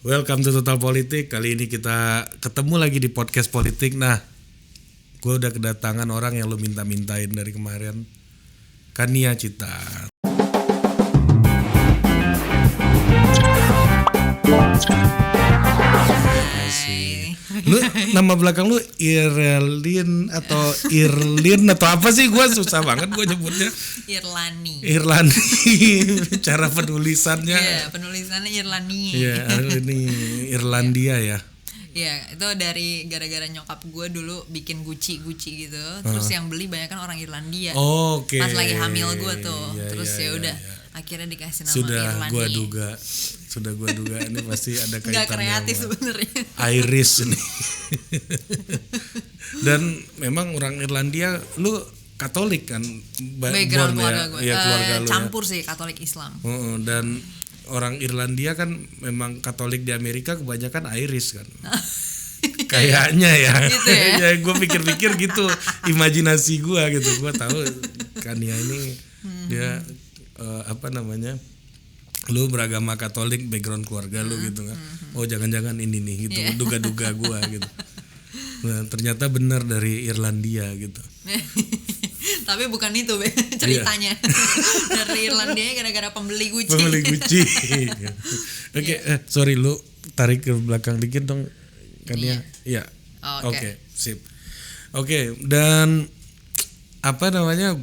Welcome to Total Politik. Kali ini kita ketemu lagi di podcast politik. Nah, gue udah kedatangan orang yang lo minta-mintain dari kemarin, Kania Cita. Lu nama belakang lu Irlin atau Irlin atau apa sih? Gue susah banget gue nyebutnya. Irlani. Cara penulisannya. Iya, penulisannya Irlani. Iya, ini Irlandia ya. Iya, itu dari gara-gara nyokap gue dulu bikin Gucci gitu. Terus yang beli banyak kan orang Irlandia. Oke. Pas lagi hamil gue tuh. Iya, terus iya, ya udah. Iya. Akhirnya dikasih nama Sudah Irlani. gue duga ini pasti ada kaitannya. Nggak kreatif sebenarnya. Iris ini. Dan memang orang Irlandia, lu Katolik kan? Background keluarga gue. Ya, keluarga lu campur ya. sih Katolik Islam. Dan orang Irlandia kan memang Katolik di Amerika kebanyakan Irish kan. Kayaknya ya. Gitu ya. Ya gue pikir-pikir gitu, imajinasi gue gitu. Gue tahu Kania ini dia lu beragama Katolik, background keluarga lu gitu kan. Oh jangan-jangan ini nih gitu, duga-duga gua gitu. Nah ternyata benar dari Irlandia gitu. Tapi bukan itu ceritanya. Dari Irlandia gara-gara pembeli Gucci. Oke, sorry lu tarik ke belakang dikit dong Kania. Iya. Oke, sip. Oke, dan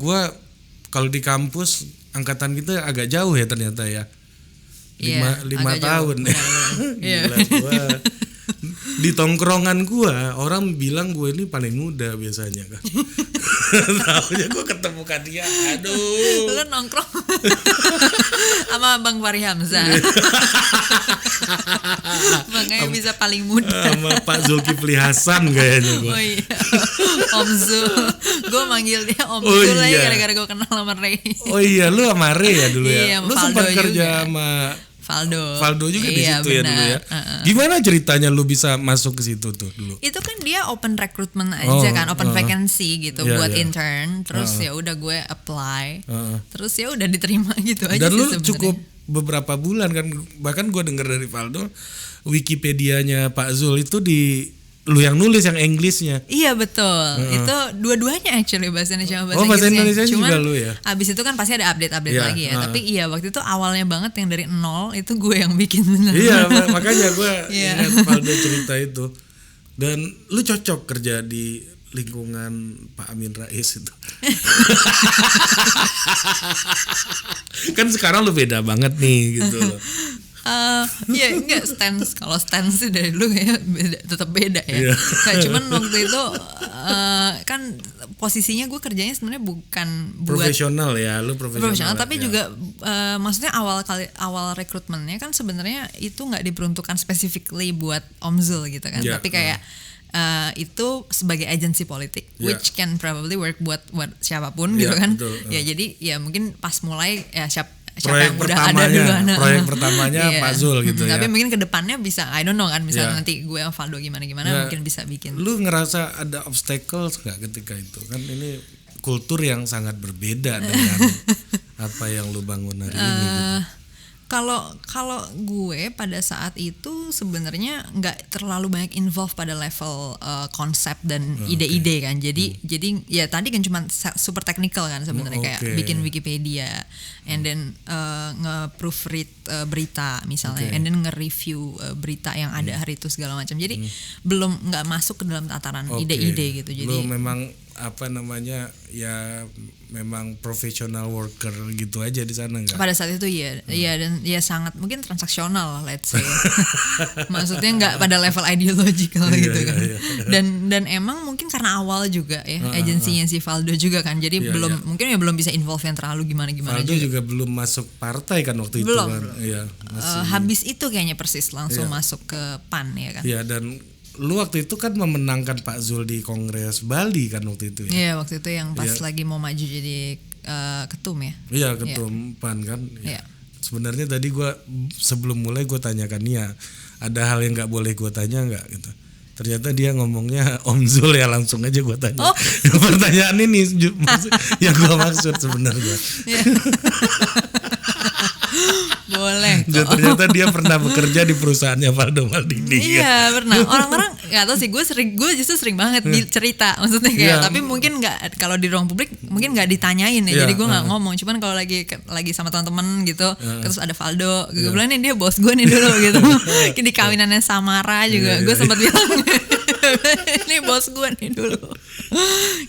gua kalau di kampus angkatan kita agak jauh ya ternyata ya. 5 tahun. Gila, gua di tongkrongan gua orang bilang gue ini paling muda biasanya kan. Taunya gue ketemu Kania, aduh. Lu nongkrong sama Bang Fahri Hamzah. Makanya bisa paling muda. Sama Pak Zulkifli Hasan kayaknya gue. Oh iya, Om Zul. Gue manggil dia Om Zul lagi gara-gara gue kenal sama Ray. Oh iya, lu sama Ray ya dulu ya. Iya, lu sempat kerja sama Valdo juga di situ ya dulu ya. Gimana ceritanya lu bisa masuk ke situ tuh dulu? Itu kan dia open recruitment aja kan, open vacancy gitu buat intern. Terus ya udah gue apply. Terus ya udah diterima gitu aja. Dan sih lu sebenernya. cukup beberapa bulan kan, bahkan gue dengar dari Valdo Wikipedianya Pak Zul itu lu yang nulis yang Inggrisnya. Iya betul. Itu dua-duanya actually bahasa Indonesia sama bahasa Indonesia cuman juga lu ya. Abis itu kan pasti ada update lagi ya. Tapi iya waktu itu awalnya banget yang dari nol itu gue yang bikin bener. Iya makanya gue ingat Valdo cerita itu. Dan lu cocok kerja di lingkungan Pak Amin Rais itu. Kan sekarang lu beda banget nih gitu loh. Ya enggak kalau stance dari dulu kayak tetap beda ya. Nah, cuman waktu itu kan posisinya gue kerjanya sebenarnya bukan buat profesional ya, lu profesional tapi ya. juga maksudnya awal rekrutmennya kan sebenarnya itu nggak diperuntukkan specifically buat Om Zul gitu kan, tapi kayak itu sebagai agensi politik, which can probably work buat siapapun gitu kan. Betul. Ya jadi ya mungkin pas mulai ya siapa yang udah ada duluan. Proyek pertamanya Pak Zul gitu ya. Tapi mungkin kedepannya bisa, I don't know kan, misalnya nanti gue sama Valdo gimana mungkin bisa bikin. Lu ngerasa ada obstacles nggak ketika itu? Kan ini kultur yang sangat berbeda dengan apa yang lu bangun hari ini gitu. Kalau gue pada saat itu sebenarnya nggak terlalu banyak involve pada level konsep dan ide-ide kan. Jadi ya tadi kan cuma super technical kan sebenarnya, kayak bikin Wikipedia and then nge-proofread berita misalnya, and then nge-review berita yang ada hari itu segala macam. Jadi belum nggak masuk ke dalam tataran ide-ide gitu. Jadi lu memang ya memang professional worker gitu aja di sana enggak? Pada saat itu iya dan ya sangat mungkin transaksional let's say. Maksudnya nggak pada level ideological gitu kan. Dan emang mungkin karena awal juga ya agensinya si Valdo juga kan. Jadi mungkin belum bisa involve yang terlalu gimana Valdo juga belum masuk partai kan waktu itu kan. Iya, habis itu kayaknya persis langsung masuk ke PAN ya kan. Iya, dan lu waktu itu kan memenangkan Pak Zul di Kongres Bali kan waktu itu ya? Iya waktu itu yang pas lagi mau maju jadi ketum ya? Iya ketum PAN kan. Iya. Sebenarnya tadi gue sebelum mulai gue tanyakan Nia, ada hal yang nggak boleh gue tanya nggak gitu? Ternyata dia ngomongnya Om Zul ya, langsung aja gue tanya. Pertanyaan ini yang gue maksud sebenarnya. Boleh. Dan ternyata dia pernah bekerja di perusahaannya Valdo Maldini. Iya pernah. Orang-orang nggak tahu sih, gue justru sering banget cerita, maksudnya kayak tapi mungkin nggak, kalau di ruang publik mungkin nggak ditanyain ya, jadi gue nggak ngomong. Cuman kalau lagi sama teman-teman gitu, terus ada Valdo, gue bilang nih dia bos gue nih dulu gitu. Di kawinannya Samara juga, gue sempat bilang ini bos gue nih dulu.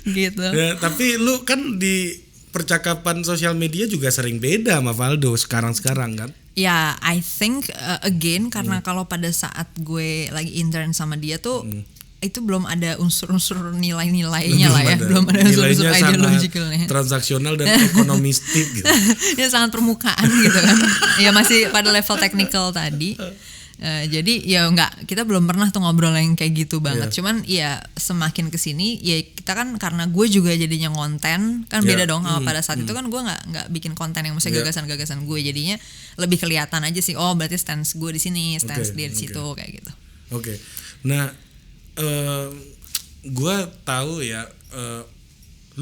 Gitu. Ya, tapi lu kan di percakapan sosial media juga sering beda sama Valdo sekarang kan? Ya, I think again karena kalau pada saat gue lagi intern sama dia tuh itu belum ada unsur-unsur nilai-nilainya lah ya, belum ada unsur-unsur ideologikalnya, transaksional dan ekonomistik gitu. Ya sangat permukaan gitu kan. Ya masih pada level technical tadi. Jadi ya kita belum pernah tuh ngobrol yang kayak gitu banget. Cuman ya semakin kesini ya kita kan, karena gue juga jadinya konten kan beda dong sama pada saat itu kan gue nggak bikin konten yang mesti gagasan-gagasan gue, jadinya lebih kelihatan aja sih, oh berarti stance gue di sini, stance dia di situ kayak gitu. Oke. Nah, gue tahu ya,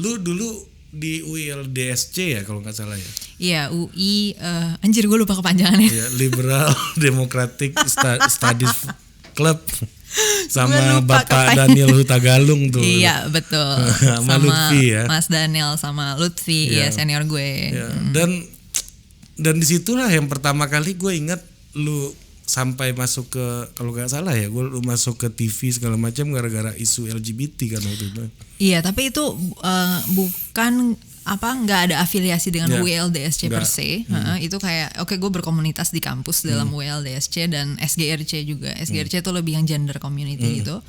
lu dulu di UILDSC ya kalau nggak salah ya. Iya, UI, anjir gue lupa kepanjangannya. Ya, Liberal Democratic Studies Club sama Bapak Daniel Hutagalung tuh. Iya betul. sama Lutfi ya. Mas Daniel sama Lutfi ya senior gue. Ya. Dan disitulah yang pertama kali gue ingat lu sampai masuk ke, kalau nggak salah ya, gue masuk ke TV segala macam gara-gara isu LGBT kan waktu itu. Iya, tapi itu bukan nggak ada afiliasi dengan UILDSC per se. Itu kayak gue berkomunitas di kampus dalam UILDSC dan SGRC juga. SGRC itu lebih yang gender community gitu.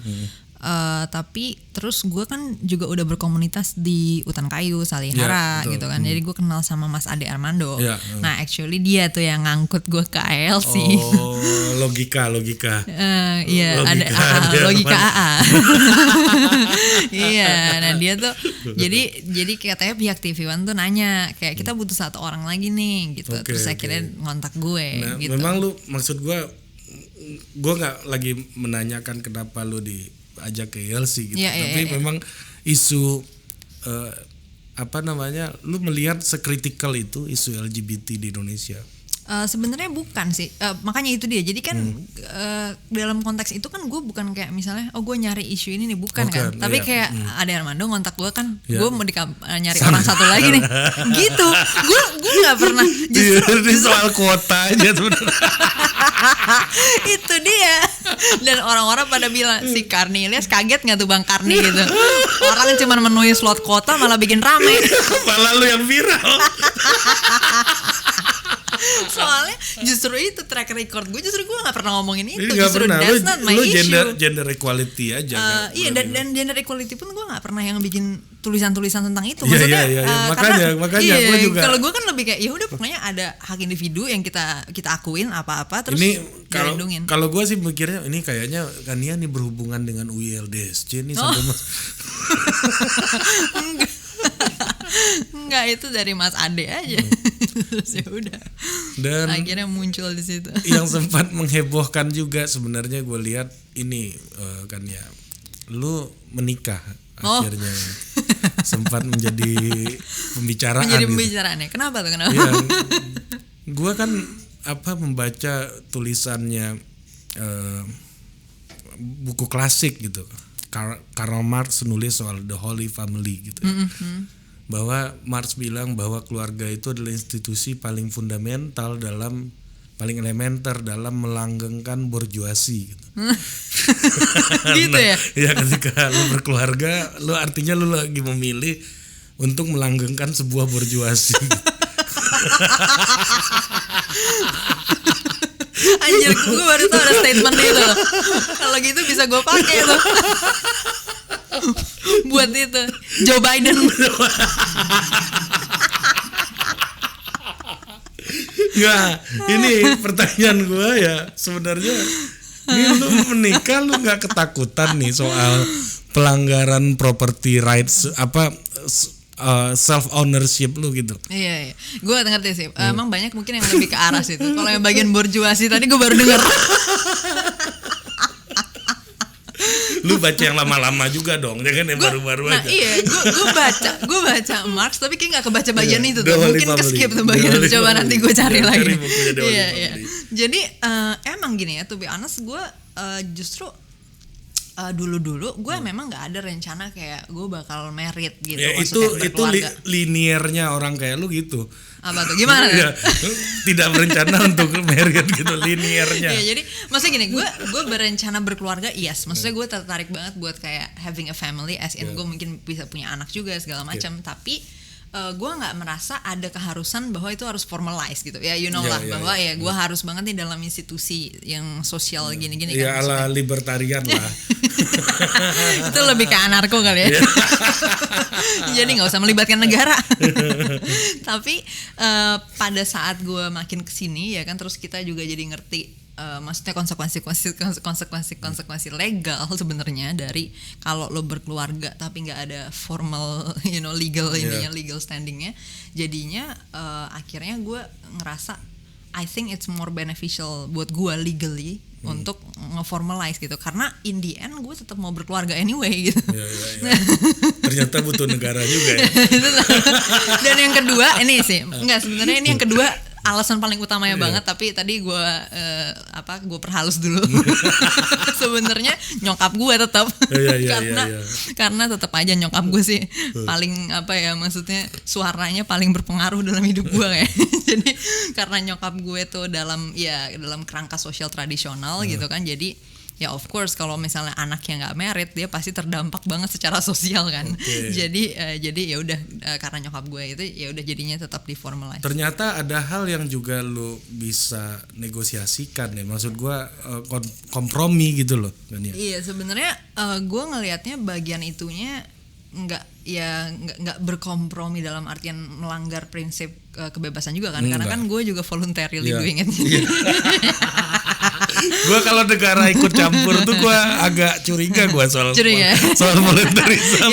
Tapi terus gue kan juga udah berkomunitas di Utan Kayu, Salihara gitu kan. Jadi gue kenal sama Mas Ade Armando. Nah actually dia tuh yang ngangkut gue ke ALC. Oh, logika. Iya, ada logika AA. Iya, nah dia tuh jadi katanya pihak TV One tuh nanya kayak kita butuh satu orang lagi nih gitu. Terus akhirnya ngontak gue gitu. Memang lu, maksud gue nggak lagi menanyakan kenapa lu diajak ke ILC gitu. Tapi memang isu lu melihat sekritikal itu isu LGBT di Indonesia. Sebenarnya bukan sih, makanya itu dia. Jadi kan dalam konteks itu kan gue bukan kayak misalnya gue nyari isu ini nih, bukan kan. Tapi kayak ada Armando ngontak gue kan, gue mau nyari orang satu lagi nih, gitu. Gue nggak pernah. Justru soal kuota aja sebenarnya. Itu dia. Dan orang-orang pada bilang si Karni Ilyas kaget nggak tuh Bang Karni gitu. Orang cuma memenuhi slot kuota malah bikin rame. Malah lu yang viral. Soalnya justru itu track record gue, justru gue nggak pernah ngomongin itu. Justru that's not my issue. Gender equality aja kan. Iya, dan gender equality pun gue nggak pernah yang bikin tulisan-tulisan tentang itu. Maksudnya makanya gue juga. Kalau gue kan lebih kayak ya udah pokoknya ada hak individu yang kita akuin apa-apa terus dilindungin. Kalau gue sih mikirnya ini kayaknya Kania nih berhubungan dengan UILDSC nih sampai Mas. Enggak, itu dari Mas Ade aja. Terus ya udah. Dan akhirnya muncul di situ. Yang sempat menghebohkan juga sebenarnya gue lihat ini kan ya, lu menikah akhirnya. Sempat menjadi pembicaraan. Ya. Kenapa tuh? Kenapa? Ya, gue kan membaca tulisannya buku klasik gitu. Karl Marx nulis soal The Holy Family gitu. Bahwa Marx bilang bahwa keluarga itu adalah institusi paling fundamental paling elementer dalam melanggengkan borjuasi gitu. Gitu ya? Ya ketika lu berkeluarga, lu artinya lu lagi memilih untuk melanggengkan sebuah borjuasi. Anjir, gue baru tau ada statement itu. Kalau gitu bisa gue pakai tuh. Buat itu Joe Biden. Nggak, ini pertanyaan gue ya sebenarnya, ini lu menikah lu nggak ketakutan nih soal pelanggaran property rights self ownership lu gitu? Iya. Gue ngerti sih. Emang banyak mungkin yang lebih ke arah situ. Kalau yang bagian borjuasi tadi gue baru dengar. Lu baca yang lama-lama juga dong, jangan yang baru-baru aja. Nah iya, gue baca Marx tapi kayak nggak kebaca bagian itu tuh, mungkin ke-skip tuh bagian itu. Coba nanti gue cari lagi. Iya. Jadi emang gini ya, to be honest gue justru dulu gue memang nggak ada rencana kayak gue bakal married gitu. Ya, itu liniernya orang kayak lu gitu. Apa tuh gimana? Ya, tidak berencana untuk married gitu liniernya. Ya, jadi maksudnya gini, gue berencana berkeluarga, yes. Maksudnya gue tertarik banget buat kayak having a family, as in gue mungkin bisa punya anak juga segala macam. Tapi gue nggak merasa ada keharusan bahwa itu harus formalize gitu ya, you know lah bahwa ya gue harus banget nih dalam institusi yang sosial gini-gini ya kan. Ala libertarian lah. Itu lebih ke anarko kali ya. Jadi nggak usah melibatkan negara. Tapi pada saat gue makin kesini ya kan, terus kita juga jadi ngerti maksudnya konsekuensi legal sebenarnya dari kalau lo berkeluarga tapi nggak ada formal legal legal standingnya. Jadinya akhirnya gue ngerasa I think it's more beneficial buat gue legally untuk nge-formalize gitu, karena in the end gue tetap mau berkeluarga anyway gitu. Ternyata butuh negara juga ya. Dan yang kedua ini sih sebenarnya ini yang kedua alasan paling utamanya banget, tapi tadi gue gue perhalus dulu. Sebenarnya nyokap gue tetap karena tetap aja nyokap gue sih paling maksudnya suaranya paling berpengaruh dalam hidup gue ya. Jadi karena nyokap gue tuh dalam kerangka sosial tradisional gitu kan, jadi ya of course kalau misalnya anak yang nggak married dia pasti terdampak banget secara sosial kan. Jadi ya udah karena nyokap gue itu ya udah jadinya tetap di formalize. Ternyata ada hal yang juga lo bisa negosiasikan ya, maksud gue kompromi gitu loh kan ya. Iya sebenarnya gue ngelihatnya bagian itunya nggak berkompromi dalam artian melanggar prinsip kebebasan juga kan, karena kan gue juga voluntarily doing it. Gue kalau negara ikut campur tuh gue agak curiga gue soal voluntarism.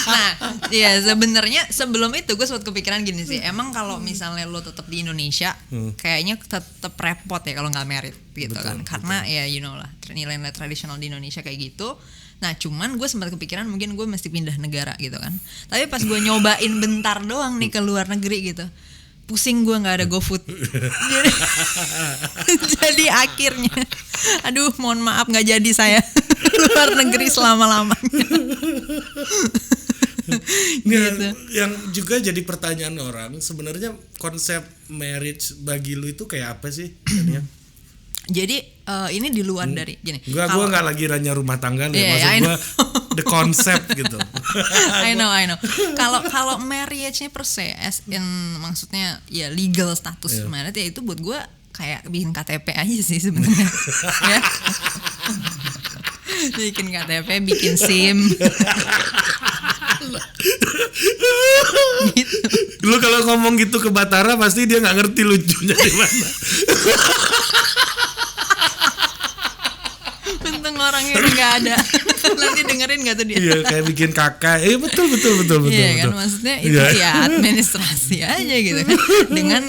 Nah, ya sebenarnya sebelum itu gue sempat kepikiran gini sih. Emang kalau misalnya lo tetap di Indonesia, kayaknya tetap repot ya kalau nggak married gitu kan. Karena ya lah nilai-nilai tradisional di Indonesia kayak gitu. Nah cuman gue sempat kepikiran mungkin gue mesti pindah negara gitu kan. Tapi pas gue nyobain bentar doang nih ke luar negeri gitu, pusing gue nggak ada GoFood. Jadi akhirnya aduh mohon maaf nggak jadi saya luar negeri selama-lamanya. Gitu. Yang juga jadi pertanyaan orang, sebenarnya konsep marriage bagi lu itu kayak apa sih? Jadi ini di luar dari gini. Gue nggak lagi nanya rumah tangga nih, maksud gue the concept gitu. I know. Kalau marriage-nya per se, as in maksudnya ya legal status marriage ya itu buat gue kayak bikin KTP aja sih sebenarnya. Ya. Bikin KTP, bikin SIM. Gitu. Lu kalau ngomong gitu ke Batara pasti dia nggak ngerti lucunya di mana. Untung orangnya nggak ada. Nanti dengerin nggak tuh dia? Iya kayak bikin kakak. Betul. Iya kan maksudnya itu ya administrasi aja gitu kan. Dengan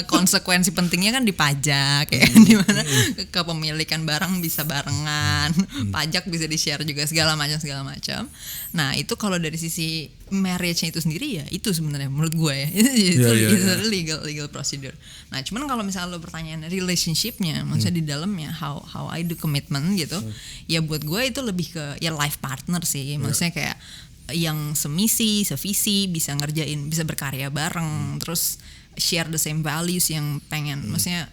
konsekuensi pentingnya kan di pajak ya kan, di mana kepemilikan barang bisa barengan, pajak bisa di-share juga segala macam. Nah itu kalau dari sisi marriage-nya itu sendiri ya itu sebenarnya menurut gue ya itu legal procedure. Nah cuman kalau misalnya lo pertanyaan relationship-nya, maksudnya di dalamnya how I do commitment gitu, ya buat gue itu lebih ke ya life partner sih, maksudnya kayak yang semisi, sevisi, bisa ngerjain, bisa berkarya bareng, terus share the same values yang pengen, maksudnya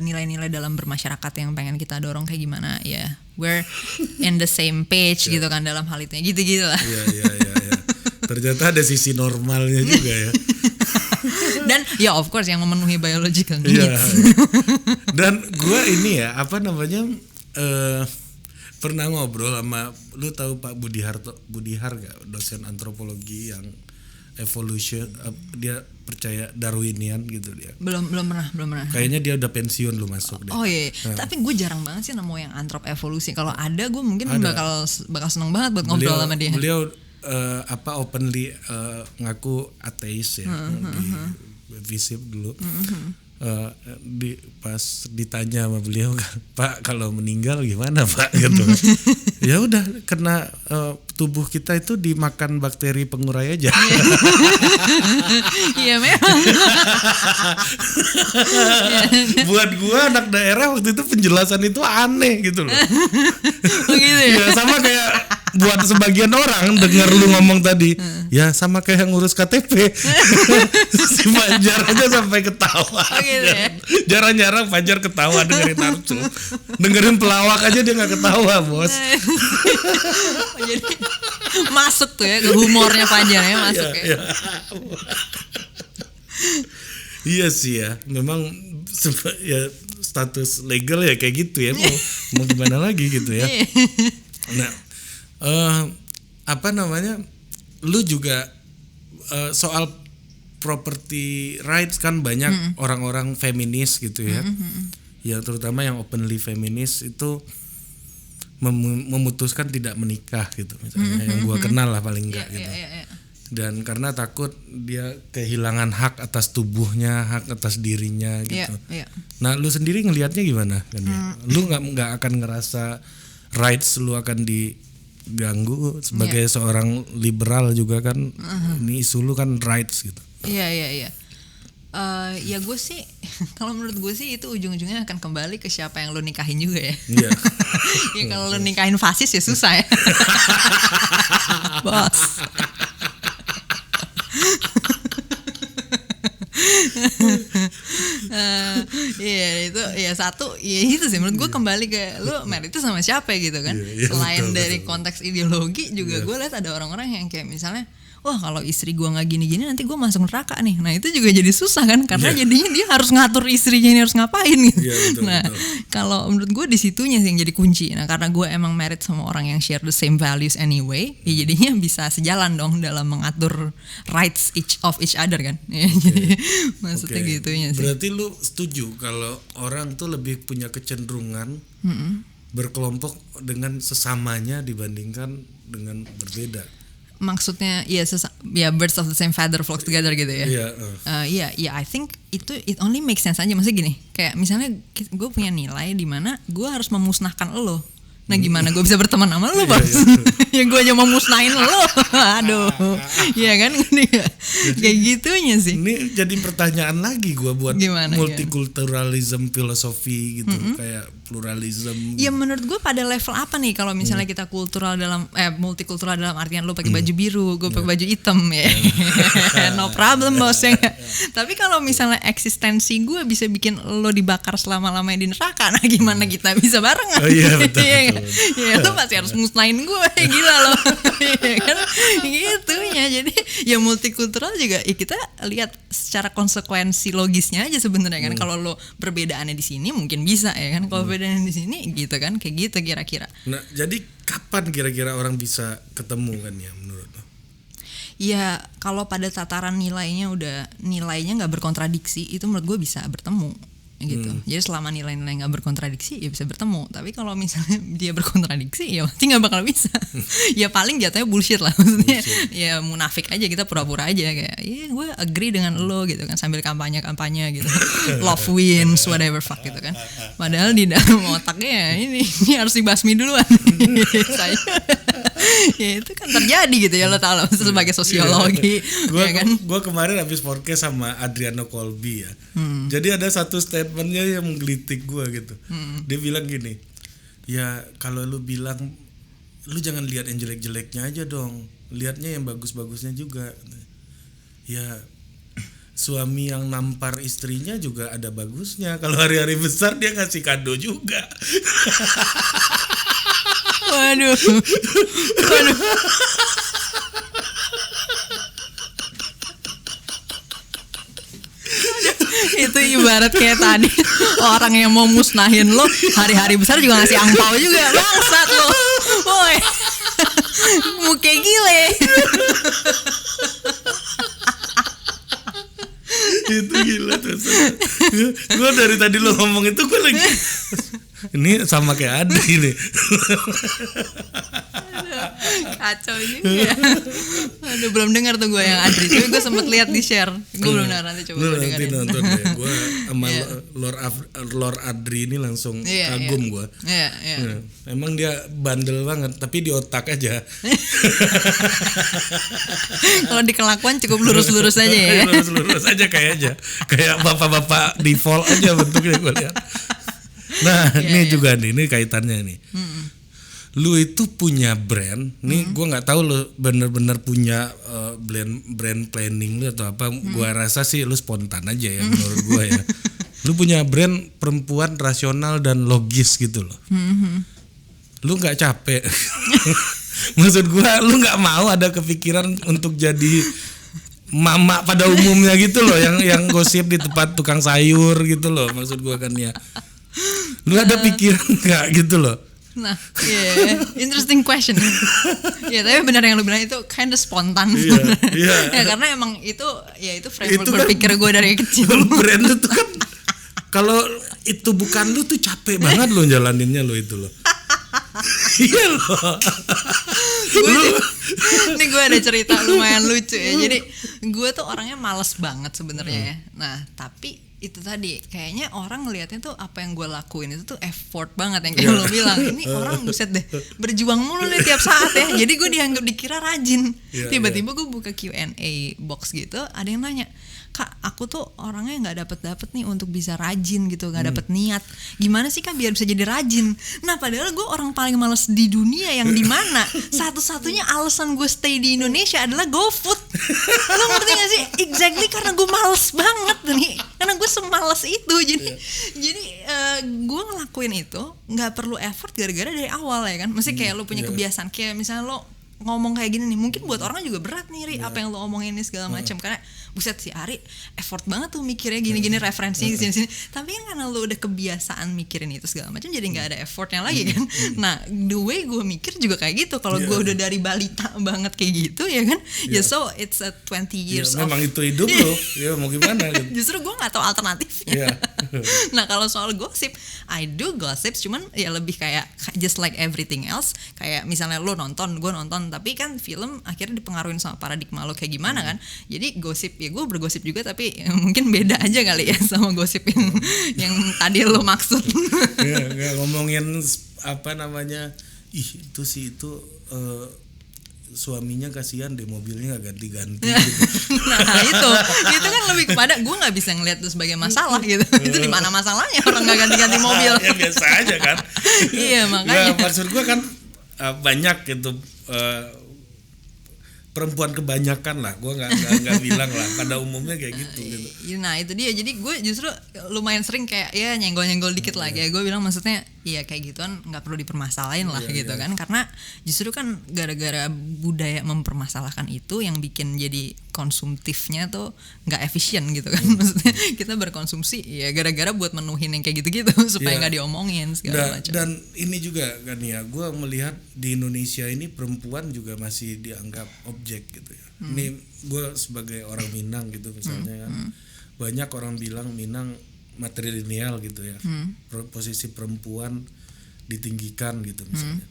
nilai-nilai dalam bermasyarakat yang pengen kita dorong kayak gimana ya, we're in the same page gitu kan dalam hal itu, gitu lah. Iya. Ternyata ada sisi normalnya juga ya. Dan ya of course yang memenuhi biological needs. Dan gue ini ya pernah ngobrol sama, lu tahu Pak Budihar gak, dosen antropologi yang evolution, dia percaya Darwinian gitu dia. Belum pernah. Kayaknya dia udah pensiun lu masuk deh. Oh iya. Tapi gue jarang banget sih nemu yang antrop evolusi. Kalau ada gue mungkin bakal seneng banget buat ngobrol sama dia. Beliau openly ngaku ateis ya di Visip dulu. pas ditanya sama beliau, Pak kalau meninggal gimana Pak gitu. Ya udah, kena tubuh kita itu dimakan bakteri pengurai aja. Iya memang. Buat gua anak daerah waktu itu penjelasan itu aneh gitu loh. Begitu ya. Ya sama kayak buat sebagian orang dengar lu ngomong tadi, ya sama kayak ngurus KTP. Si Fajar aja sampai ketawa. Gitu ya? Jarang-jarang Fajar ketawa dengerin Arsul. Dengerin pelawak aja dia nggak ketawa, Bos. Jadi masuk tuh ya ke humornya Fajar ya, masuk ya. Iya sih ya, memang ya status legal ya kayak gitu ya, mau gimana lagi gitu ya. Nah, apa namanya, lu juga soal property rights kan banyak orang-orang feminis gitu ya, ya terutama yang openly feminis itu memutuskan tidak menikah gitu misalnya, yang gua kenal lah paling enggak gitu. Dan karena takut dia kehilangan hak atas tubuhnya, hak atas dirinya gitu. Nah, lu sendiri ngelihatnya gimana kan ya? Lu nggak akan ngerasa rights lu akan diganggu sebagai seorang liberal juga kan? Ini isu lu kan rights gitu. Iya. Ya gue sih, kalau menurut gue sih itu ujung-ujungnya akan kembali ke siapa yang lo nikahin juga ya. Iya. Ya kalau lo nikahin fasis ya susah ya. Bos. Iya itu ya satu ya itu sih menurut gue kembali ke lu married itu sama siapa gitu kan. Selain betul, dari konteks ideologi juga gue lihat ada orang-orang yang kayak misalnya, wah kalau istri gue nggak gini-gini nanti gue masuk neraka nih. Nah itu juga jadi susah kan, karena jadinya dia harus ngatur istrinya ini harus ngapain gitu. Betul, nah kalau menurut gue di situnya sih yang jadi kunci. Nah karena gue emang married sama orang yang share the same values anyway, ya jadinya bisa sejalan dong dalam mengatur rights of each other kan. Ya, jadi maksudnya gitunya sih. Berarti lu setuju kalau orang tuh lebih punya kecenderungan berkelompok dengan sesamanya dibandingkan dengan berbeda. Maksudnya ya birds of the same feather flock together gitu ya. Iya, I think it only makes sense aja. Maksudnya gini, kayak misalnya gue punya nilai di mana gue harus memusnahkan lo. Nah gimana gue bisa berteman sama lo, Bos? Ya gue aja mau musnahin lo. Aduh. Iya kan gini ya. Kayak gitunya sih. Ini jadi pertanyaan lagi gue buat gimana, multiculturalism filosofi gitu, kayak pluralism. Ya menurut gue pada level apa nih kalau misalnya kita kultural dalam multikultural dalam artian lo pakai baju biru, gue pakai baju hitam ya. No problem, Bos ya. Tapi kalau misalnya eksistensi gue bisa bikin lo dibakar selama-lamanya di neraka, nah gimana kita bisa barengan? Oh iya betul. Ya lo pasti harus musnahin gue, gila lo. Ya kan gitunya. Jadi ya multikultural juga ya kita lihat secara konsekuensi logisnya aja sebenarnya kan. Kalau lo perbedaannya di sini mungkin bisa ya kan, kalau perbedaannya di sini gitu kan, kayak gitu kira-kira. Nah jadi kapan kira-kira orang bisa ketemu kan ya menurut lo? Ya kalau pada tataran nilainya nggak berkontradiksi, itu menurut gue bisa bertemu gitu. Jadi selama nilai-nilai nggak berkontradiksi ya bisa bertemu. Tapi kalau misalnya dia berkontradiksi ya pasti nggak bakal bisa. Ya paling jatuhnya bullshit lah, maksudnya. Ya munafik aja, kita pura-pura aja kayak iya gue agree dengan lo gitu kan, sambil kampanye gitu. Love wins whatever fuck gitu kan. Padahal di dalam otaknya ini harus dibasmi duluan. Saya ya itu kan terjadi gitu ya, lo tau lah sebagai sosiologi. Gue kemarin habis podcast sama Adriano Colby ya. Jadi ada satu statementnya yang menggelitik gue gitu. Dia bilang gini, ya kalau lu bilang, lu jangan lihat yang jelek-jeleknya aja dong, lihatnya yang bagus-bagusnya juga. Ya suami yang nampar istrinya juga ada bagusnya. Kalau hari-hari besar dia ngasih kado juga. Waduh. Itu ibarat kayak tadi orang yang mau musnahin lo hari-hari besar juga ngasih angpau juga, bangsat lo, woi, muka gile. Itu gila tuh. Gue dari tadi lo ngomong itu gue lagi ini sama kayak Adi nih. Kacau juga ya. Aduh, belum dengar tuh gue yang Adri, tapi gue sempet lihat di share. Gue belum dengar, nanti coba gue dengerin. Nanti nonton deh. Gue sama Lord Adri ini langsung kagum gue. Emang dia bandel banget, tapi di otak aja. Kalau di kelakuan cukup lurus-lurus aja ya. Lurus-lurus aja kayaknya. Kayak bapak-bapak default aja bentuknya gue lihat. Nah, ini juga nih, ini kaitannya nih. Lu itu punya brand, nih gue nggak tahu lu bener-bener punya brand planning lu atau apa. Gue rasa sih lu spontan aja ya menurut gue ya. Lu punya brand perempuan rasional dan logis gitu loh. Lu nggak capek? Maksud gue, lu nggak mau ada kepikiran untuk jadi mama pada umumnya gitu loh, yang gosip di tempat tukang sayur gitu loh. Maksud gue kan ya. Lu ada pikiran nggak gitu loh? Nah, interesting question. Ya, tapi benar yang lu bilang itu kind of spontan. Ya, karena emang itu framework itu berpikir gue dari kecil. Brand itu kan kalau itu bukan lu tuh capek banget lo jalaninnya lo itu lo. Iya loh. Ini gue ada cerita lumayan lucu ya. Jadi gue tuh orangnya malas banget sebenarnya ya. Nah, tapi itu tadi kayaknya orang ngelihatnya tuh apa yang gue lakuin itu tuh effort banget yang kayak lo bilang. Ini orang buset deh, berjuang mulu nih tiap saat ya. Jadi gue dianggap dikira rajin. Tiba-tiba gue buka Q&A box gitu, ada yang nanya, Kak, aku tuh orangnya nggak dapet nih untuk bisa rajin gitu, nggak dapet niat. Gimana sih Kak biar bisa jadi rajin? Nah, padahal gue orang paling males di dunia, yang dimana satu-satunya alasan gue stay di Indonesia adalah GoFood. Lo ngerti gak sih? Exactly, karena gue males banget nih, karena gue semalas itu. Jadi gue ngelakuin itu nggak perlu effort gara-gara dari awal ya kan. Mesti kayak lo punya kebiasaan, kayak misalnya lo ngomong kayak gini nih, mungkin buat orang juga berat nih, Ri, apa yang lo omongin ini segala macam, karena buset si Ari effort banget tuh mikirnya gini-gini, referensinya sini-sini. Tapi kan karena lo udah kebiasaan mikirin itu segala macam, jadi nggak ada effortnya lagi kan. Nah, the way gue mikir juga kayak gitu. Kalau gue udah dari balita banget kayak gitu ya kan, so it's a 20 years of memang itu hidup lo, ya mau gimana gitu. Justru gue nggak tahu alternatifnya. Nah, kalau soal gosip, I do gossip, cuman ya lebih kayak just like everything else. Kayak misalnya lo nonton, gue nonton, tapi kan film akhirnya dipengaruhi sama paradigma lo kayak gimana kan. Jadi gosip ya gue bergosip juga, tapi mungkin beda aja kali ya sama gosip yang tadi lo maksud. Nggak ngomongin apa namanya, itu suaminya kasihan deh, mobilnya nggak ganti-ganti gitu. Nah itu kan lebih kepada gue nggak bisa ngeliat itu sebagai masalah gitu. Itu di mana masalahnya orang nggak ganti-ganti mobil? Ya biasa aja kan. Iya, makanya. Nah, maksud gue kan banyak gitu perempuan kebanyakan lah, gue nggak bilang lah, pada umumnya kayak gitu. Nah itu dia, jadi gue justru lumayan sering kayak ya nyenggol dikit lah, kayak gue bilang maksudnya ya kayak gituan nggak perlu dipermasalahin lah gitu kan, karena justru kan gara-gara budaya mempermasalahkan itu yang bikin jadi konsumtifnya tuh nggak efisien gitu kan. Maksudnya kita berkonsumsi ya gara-gara buat menuhin yang kayak gitu-gitu supaya nggak diomongin segala macam. Dan ini juga kan ya, gue melihat di Indonesia ini perempuan juga masih dianggap objek gitu ya. Ini gue sebagai orang Minang gitu misalnya kan, banyak orang bilang Minang matrilineal gitu ya, posisi perempuan ditinggikan gitu misalnya.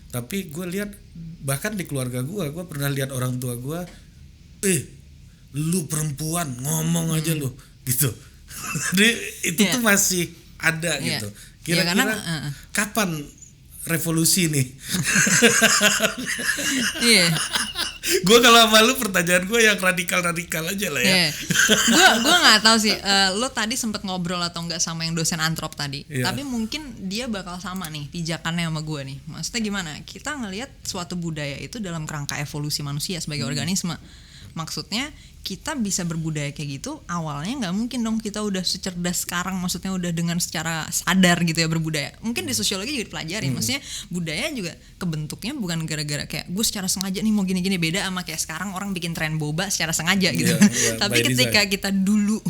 Tapi gue lihat bahkan di keluarga gue pernah lihat orang tua gue, lu perempuan ngomong aja lu gitu. Jadi itu tuh masih ada gitu. Kira-kira kapan revolusi nih? Gue kalau sama lu pertanyaan gue yang radikal aja lah ya. Gue nggak tahu sih. Lo tadi sempet ngobrol atau nggak sama yang dosen antrop tadi. Tapi mungkin dia bakal sama nih pijakannya sama gue nih. Maksudnya gimana? Kita ngelihat suatu budaya itu dalam kerangka evolusi manusia sebagai organisme. Maksudnya kita bisa berbudaya kayak gitu, awalnya nggak mungkin dong kita udah secerdas sekarang, maksudnya udah dengan secara sadar gitu ya berbudaya. Mungkin di sosiologi juga dipelajari, maksudnya budaya juga kebentuknya bukan gara-gara kayak gue secara sengaja nih mau gini-gini, beda sama kayak sekarang orang bikin tren boba secara sengaja gitu. Tapi ketika kita dulu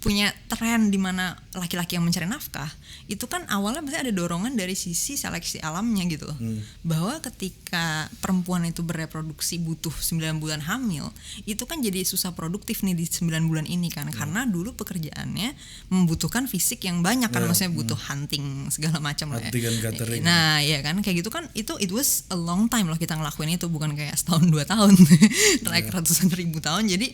punya tren di mana laki-laki yang mencari nafkah, itu kan awalnya pasti ada dorongan dari sisi seleksi alamnya gitu loh. Bahwa ketika perempuan itu bereproduksi butuh 9 bulan hamil, itu kan jadi susah produktif nih di 9 bulan ini kan, karena dulu pekerjaannya membutuhkan fisik yang banyak kan, maksudnya butuh hunting segala macam lah ya. Gathering. Nah ya kan kayak gitu kan, itu it was a long time loh kita ngelakuin itu, bukan kayak setahun 2 tahun naik ratusan ribu tahun. Jadi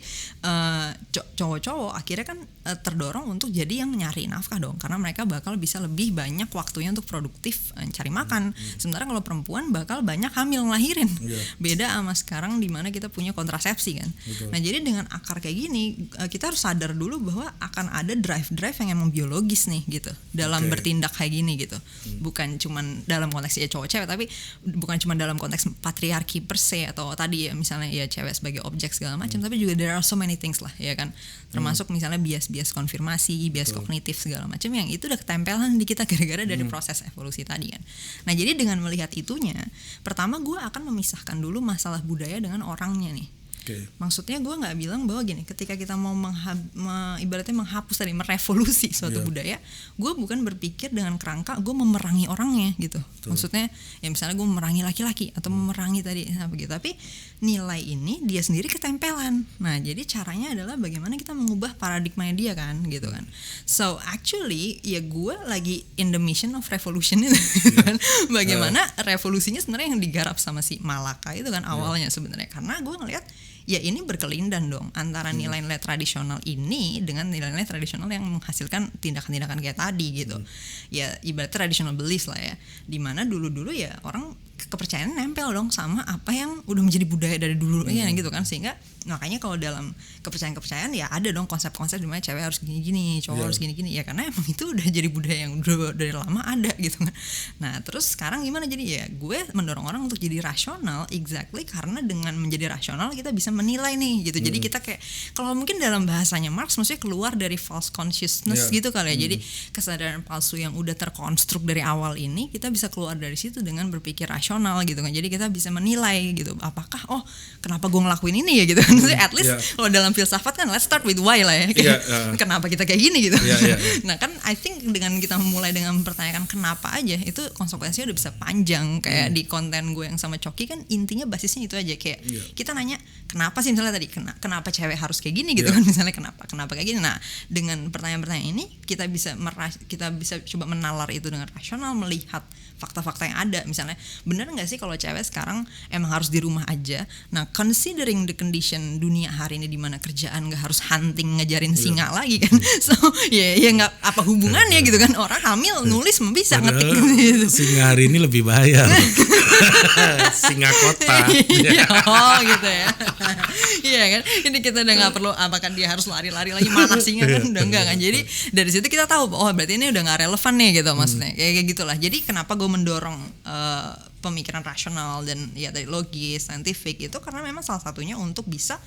cowok-cowok akhirnya kan terdorong untuk jadi yang nyari nafkah dong, karena mereka bakal bisa lebih banyak waktunya untuk produktif cari makan. Sementara kalau perempuan bakal banyak hamil ngelahirin. Beda sama sekarang di mana kita punya kontrasepsi kan. Betul. Nah jadi dengan akar kayak gini kita harus sadar dulu bahwa akan ada drive yang emang biologis nih gitu dalam bertindak kayak gini gitu. Bukan cuman dalam konteks ya cowok cewek, tapi bukan cuma dalam konteks patriarki per se atau tadi ya misalnya ya cewek sebagai objek segala macam, tapi juga there are so many things lah ya kan. Termasuk misalnya bias konfirmasi, bias kognitif segala macam yang itu udah ketempelan di kita gara-gara dari proses evolusi tadi kan. Nah jadi dengan melihat itunya, pertama gue akan memisahkan dulu masalah budaya dengan orangnya nih. Maksudnya gue nggak bilang bahwa gini, ketika kita mau ibaratnya menghapus tadi, merevolusi suatu budaya, gue bukan berpikir dengan kerangka gue memerangi orangnya gitu. Maksudnya ya misalnya gue memerangi laki-laki atau memerangi tadi apa gitu, tapi nilai ini dia sendiri ketempelan. Nah jadi caranya adalah bagaimana kita mengubah paradigmanya dia kan gitu kan. So actually ya gue lagi in the mission of revolution itu kan. Bagaimana revolusinya sebenarnya yang digarap sama si Malaka itu kan awalnya sebenarnya, karena gue ngelihat ya ini berkelindan dong antara nilai-nilai tradisional ini dengan nilai-nilai tradisional yang menghasilkan tindakan-tindakan kayak tadi gitu. Ya ibarat traditional beliefs lah ya, dimana dulu-dulu ya orang kepercayaan nempel dong sama apa yang udah menjadi budaya dari dulu ya gitu kan, sehingga makanya kalau dalam kepercayaan ya ada dong konsep-konsep dimana cewek harus gini-gini, cowok harus gini-gini ya, karena emang itu udah jadi budaya yang udah dari lama ada gitu kan. Nah terus sekarang gimana, jadi ya gue mendorong orang untuk jadi rasional, exactly karena dengan menjadi rasional kita bisa menilai nih gitu. Jadi kita kayak kalau mungkin dalam bahasanya Marx maksudnya keluar dari false consciousness gitu kali ya. Jadi kesadaran palsu yang udah terkonstruk dari awal ini kita bisa keluar dari situ dengan berpikir rasional gitu kan. Jadi kita bisa menilai gitu, apakah kenapa gue ngelakuin ini ya gitu kan. At least kalau dalam filsafat kan let's start with why lah ya. Kenapa kita kayak gini gitu. Nah kan I think dengan kita memulai dengan mempertanyakan kenapa aja, itu konsekuensinya udah bisa panjang. Kayak di konten gue yang sama Coki kan intinya basisnya itu aja, kayak kita nanya kenapa sih misalnya tadi kenapa cewek harus kayak gini gitu kan, misalnya kenapa kayak gini. Nah dengan pertanyaan-pertanyaan ini kita bisa coba menalar itu dengan rasional, melihat fakta-fakta yang ada. Misalnya benar nggak sih kalau cewek sekarang emang harus di rumah aja. Nah considering the condition dunia hari ini di mana kerjaan nggak harus hunting ngejarin singa lagi kan, so ya nggak apa hubungannya gitu kan, orang hamil nulis bisa ngetik gitu. Singa hari ini lebih bahaya singa kota. Gitu ya. Iya kan, ini kita udah nggak perlu apakah dia harus lari-lari lagi mana singa kan, udah enggak kan. Jadi dari situ kita tahu berarti ini udah nggak relevan nih gitu maksudnya, kayak gitulah. Jadi kenapa gue mendorong pemikiran rasional dan ya dari logis, saintifik itu karena memang salah satunya untuk bisa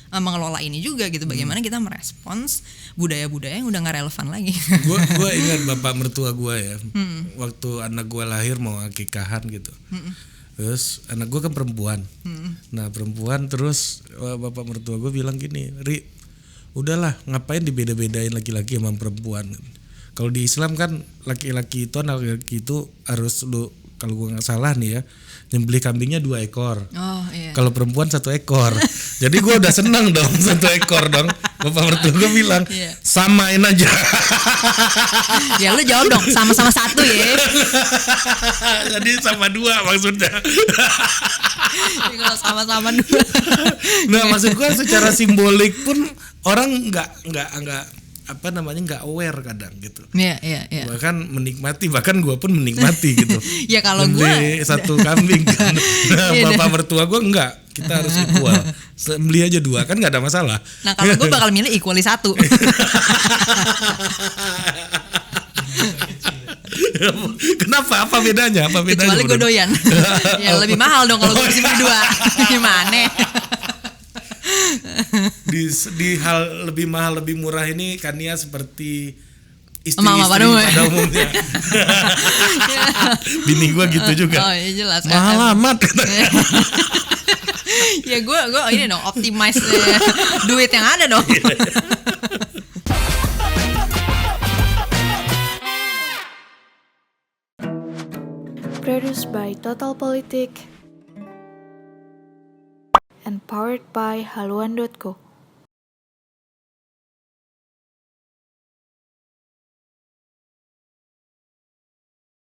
mengelola ini juga gitu, bagaimana kita merespons budaya-budaya yang udah nggak relevan lagi. Gue ingat bapak mertua gue ya, waktu anak gue lahir mau akikahan gitu. Terus anak gue kan perempuan. Nah perempuan, terus bapak mertua gue bilang gini, Ri, udahlah ngapain dibeda-bedain laki-laki sama perempuan. Kalau di Islam kan laki-laki itu harus lu, kalau gue nggak salah nih ya, nyembelih kambingnya 2 ekor. Kalau perempuan 1 ekor. Jadi gue udah senang dong 1 ekor dong. Bapak mertua gue bilang samain aja. Ya lu jawab dong sama-sama 1 ya. Jadi sama 2 maksudnya. Kalau sama-sama 2. Nah maksud gue secara simbolik pun orang nggak nggak aware kadang gitu. Iya. Bahkan menikmati, bahkan gue pun menikmati gitu. Ya kalau gue 1 kambing kan. Nah, bapak mertua gue enggak, kita harus equal. Beli aja 2 kan nggak ada masalah. Nah kalau gue bakal milih equally 1. Kenapa? Apa bedanya? Kecuali gue doyan. Ya lebih mahal dong kalau gue mesti beli 2. Gimana? Di hal lebih mahal lebih murah ini Kania seperti istri pada umumnya. Bini gue gitu juga. Oh iya jelas. Mahal amat. Ya gue ini dong optimize duit yang ada dong. Produced by Total Politik and powered by haluan.co.